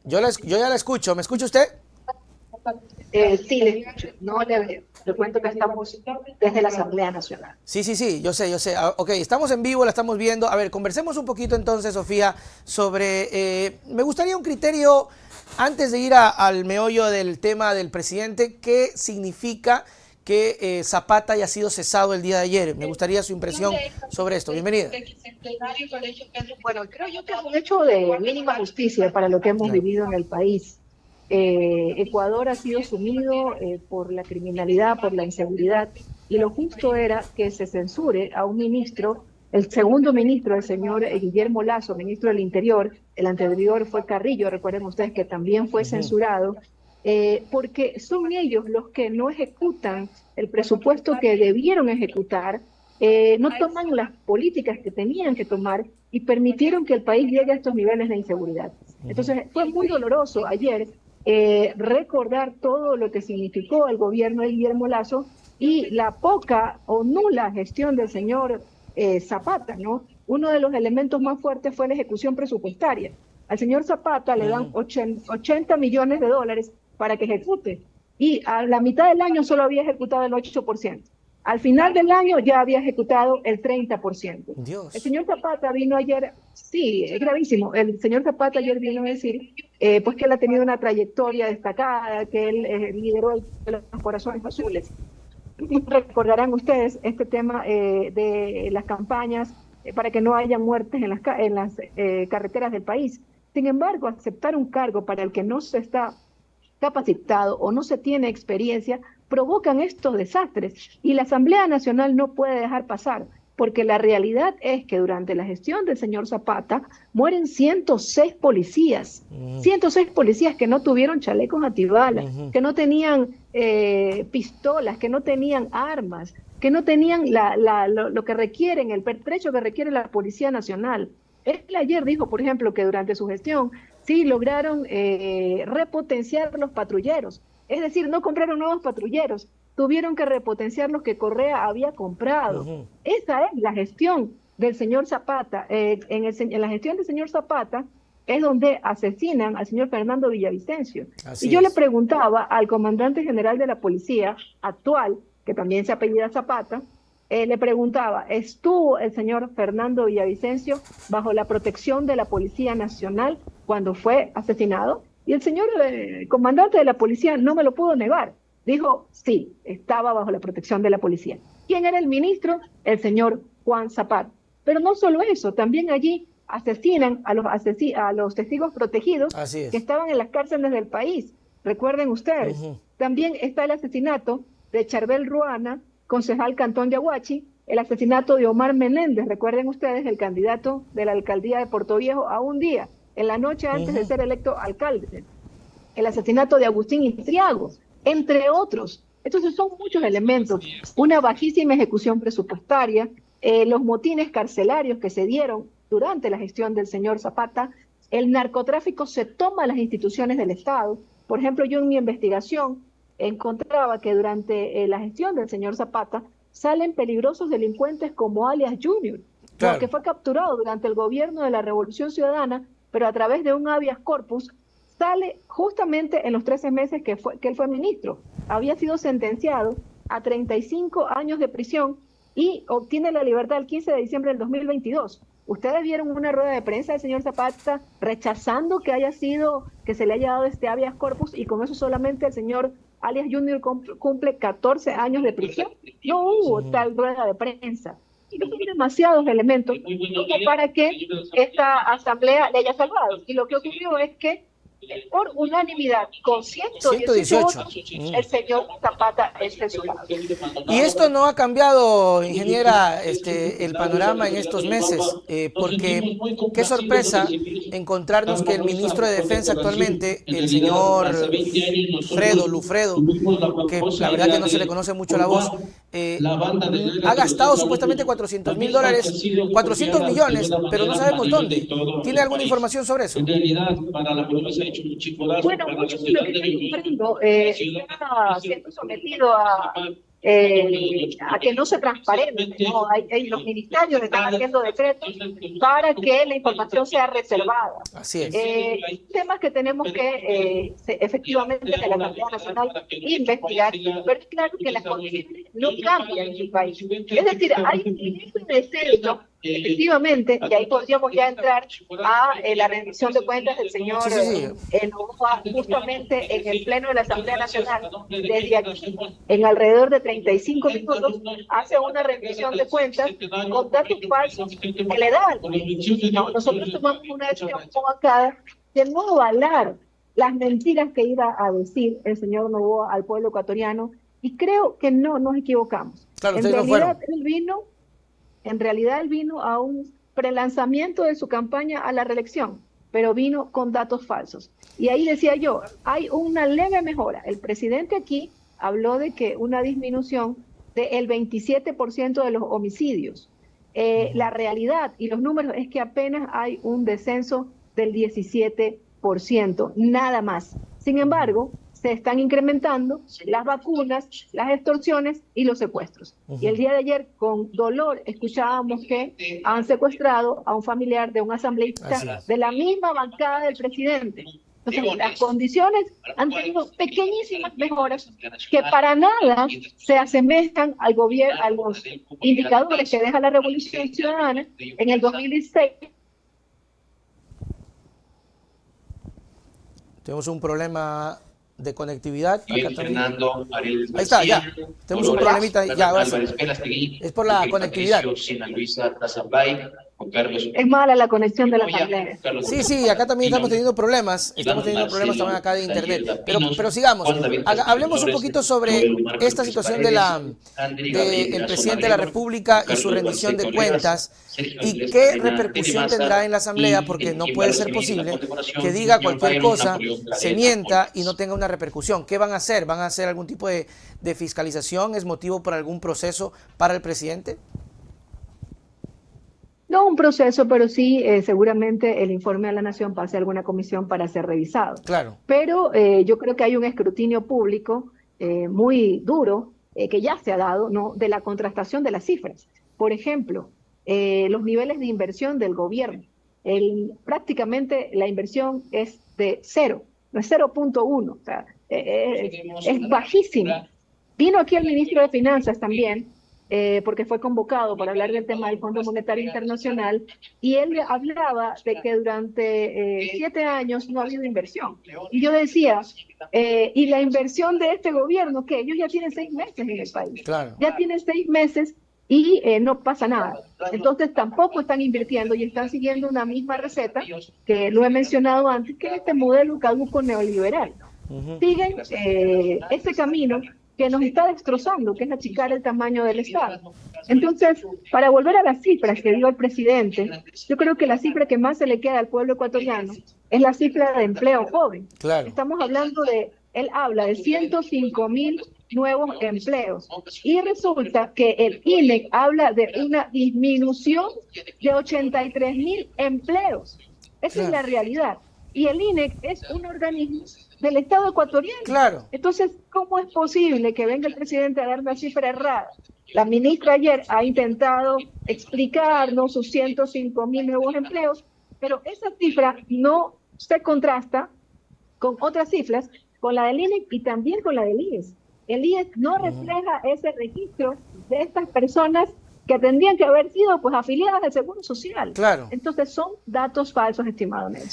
Yo ya la escucho. ¿Me escucha usted? Sí, le escucho. No le veo. Le cuento que estamos desde la Asamblea Nacional. Sí, sí, sí, yo sé, yo sé. Ok, estamos en vivo, la estamos viendo. A ver, conversemos un poquito entonces, Sofía, sobre... me gustaría un criterio, antes de ir al meollo del tema del presidente, ¿qué significa que Zapata haya sido cesado el día de ayer? Me gustaría su impresión sobre esto. Bienvenida. Bueno, creo yo que es un hecho de mínima justicia para lo que hemos Claro. vivido en el país. Ecuador ha sido sumido por la criminalidad, por la inseguridad, y lo justo era que se censure a un ministro, el segundo ministro, el señor Guillermo Lasso, ministro del Interior. El anterior fue Carrillo, recuerden ustedes que también fue Ujú. censurado, porque son ellos los que no ejecutan el presupuesto que debieron ejecutar, no toman las políticas que tenían que tomar y permitieron que el país llegue a estos niveles de inseguridad. Ujú. Entonces, fue muy doloroso ayer recordar todo lo que significó el gobierno de Guillermo Lasso y la poca o nula gestión del señor Zapata, ¿no? Uno de los elementos más fuertes fue la ejecución presupuestaria. Al señor Zapata le dan Ujú. 80 millones de dólares para que ejecute y a la mitad del año solo había ejecutado el 8%. Al final del año ya había ejecutado el 30%. El Dios. señor Zapata vino ayer, sí, es gravísimo, el señor Zapata ayer vino a decir pues que él ha tenido una trayectoria destacada, que él lideró los corazones azules. Recordarán ustedes este tema de las campañas para que no haya muertes en las carreteras del país. Sin embargo, aceptar un cargo para el que no se está capacitado o no se tiene experiencia, provocan estos desastres. Y la Asamblea Nacional no puede dejar pasar, porque la realidad es que durante la gestión del señor Zapata mueren 106 policías, Ujú. 106 policías que no tuvieron chalecos antibalas, Ujú. que no tenían pistolas, que no tenían armas, que no tenían lo que requieren, el pertrecho que requiere la Policía Nacional. Él ayer dijo, por ejemplo, que durante su gestión sí lograron repotenciar los patrulleros, es decir, no compraron nuevos patrulleros, tuvieron que repotenciar los que Correa había comprado. Ujú. Esa es la gestión del señor Zapata. En la gestión del señor Zapata es donde asesinan al señor Fernando Villavicencio. Y Así yo le es. preguntaba al comandante general de la policía actual, que también se apellida Zapata, le preguntaba, ¿estuvo el señor Fernando Villavicencio bajo la protección de la Policía Nacional cuando fue asesinado? Y el señor comandante de la policía no me lo pudo negar. Dijo, sí, estaba bajo la protección de la policía. ¿Quién era el ministro? El señor Juan Zapata. Pero no solo eso, también allí asesinan a los testigos protegidos Así que es. estaban en las cárceles del país. Recuerden ustedes, Ujú. también está el asesinato de Charbel Ruana, concejal Cantón de Aguachi, el asesinato de Omar Menéndez, recuerden ustedes, el candidato de la alcaldía de Portoviejo a un día, en la noche antes de Ujú. ser electo alcalde, el asesinato de Agustín Istriago, entre otros. Entonces son muchos elementos, una bajísima ejecución presupuestaria, los motines carcelarios que se dieron durante la gestión del señor Zapata, el narcotráfico se toma las instituciones del Estado. Por ejemplo, yo en mi investigación encontraba que durante la gestión del señor Zapata salen peligrosos delincuentes como alias Junior, ¿no? Claro. Que fue capturado durante el gobierno de la Revolución Ciudadana, pero a través de un habeas corpus sale justamente en los 13 meses que él fue ministro. Había sido sentenciado a 35 años de prisión y obtiene la libertad el 15 de diciembre del 2022. Ustedes vieron una rueda de prensa del señor Zapata rechazando que se le haya dado este habeas corpus y con eso solamente el señor alias Junior cumple 14 años de prisión. No hubo Ujú. tal rueda de prensa. Y son demasiados elementos para que esta asamblea le haya salvado. Y lo que ocurrió es que por unanimidad, con 118 118. votos, Ujú. el señor Zapata es censurado. Y esto no ha cambiado, ingeniera, el panorama en estos meses, porque qué sorpresa encontrarnos que el ministro de Defensa actualmente, el señor Lufredo, que la verdad que no se le conoce mucho la voz, ha gastado supuestamente $400.000, 400 millones, pero no sabemos dónde. ¿Tiene alguna información sobre eso? Bueno, mucho de lo que yo comprendo está siendo sometido a que no se transparente, ¿no? Los ministerios están haciendo decretos para que la información sea reservada. Así es. Temas que tenemos que efectivamente de la Asamblea Nacional investigar, pero es claro que las condiciones no cambian en el país. Es decir, hay un equilibrio de centro, efectivamente, y ahí podríamos ya entrar a la rendición de cuentas del señor Noboa, justamente en el Pleno de la Asamblea Nacional, desde aquí, en alrededor de 35 minutos, hace una rendición de cuentas con datos falsos que le dan. No, nosotros tomamos una decisión como acá de no avalar las mentiras que iba a decir el señor Noboa al pueblo ecuatoriano, y creo que no nos equivocamos. Claro, En realidad él vino a un prelanzamiento de su campaña a la reelección, pero vino con datos falsos. Y ahí decía yo, hay una leve mejora. El presidente aquí habló de que una disminución del 27% de los homicidios. La realidad y los números es que apenas hay un descenso del 17%, nada más. Sin embargo, se están incrementando las vacunas, las extorsiones y los secuestros. Y el día de ayer, con dolor, escuchábamos que han secuestrado a un familiar de un asambleísta de la misma bancada del presidente. Entonces, las condiciones han tenido pequeñísimas mejoras que para nada se asemejan al gobierno, a los indicadores que deja la Revolución Ciudadana en el 2016. Tenemos un problema de conectividad. Ahí está, ya. Tenemos un problemita. Ya, ahora sí. Es por la conectividad. Es mala la conexión de la asamblea. Sí, acá también estamos teniendo problemas. Estamos teniendo problemas también acá de internet. Pero sigamos. Hablemos un poquito sobre esta situación del presidente de la República y su rendición de cuentas y qué repercusión tendrá en la asamblea, porque no puede ser posible que diga cualquier cosa, se mienta y no tenga una repercusión. ¿Qué van a hacer? ¿Van a hacer algún tipo de fiscalización? ¿Es motivo para algún proceso para el presidente? No un proceso, pero sí seguramente el informe a la Nación pase a alguna comisión para ser revisado. Claro. Pero yo creo que hay un escrutinio público muy duro que ya se ha dado, ¿no?, de la contrastación de las cifras. Por ejemplo, los niveles de inversión del gobierno. Prácticamente la inversión es de 0, no es 0.1, o sea, es bajísima. Vino aquí el ministro de Finanzas también, porque fue convocado para hablar del tema del Fondo Monetario Internacional, y él hablaba de que durante 7 años no ha habido inversión. Y yo decía, y la inversión de este gobierno, que ellos ya tienen 6 meses en el país, claro, ya tienen 6 meses y no pasa nada. Entonces tampoco están invirtiendo y están siguiendo una misma receta, que lo he mencionado antes, que es este modelo caduco neoliberal. Siguen ese camino que nos está destrozando, que es achicar el tamaño del Estado. Entonces, para volver a las cifras que dio el presidente, yo creo que la cifra que más se le queda al pueblo ecuatoriano es la cifra de empleo joven. Claro. Estamos hablando él habla de 105.000 nuevos empleos, y resulta que el INEC habla de una disminución de 83.000 empleos. Esa es la realidad. Y el INEC es un organismo del Estado ecuatoriano. Claro. Entonces, ¿cómo es posible que venga el presidente a dar una cifra errada? La ministra ayer ha intentado explicarnos sus 105.000 nuevos empleos, pero esa cifra no se contrasta con otras cifras, con la del INEC y también con la del IES. El IES no refleja ese registro de estas personas que tendrían que haber sido afiliadas al Seguro Social. Claro. Entonces son datos falsos, estimado Nelson.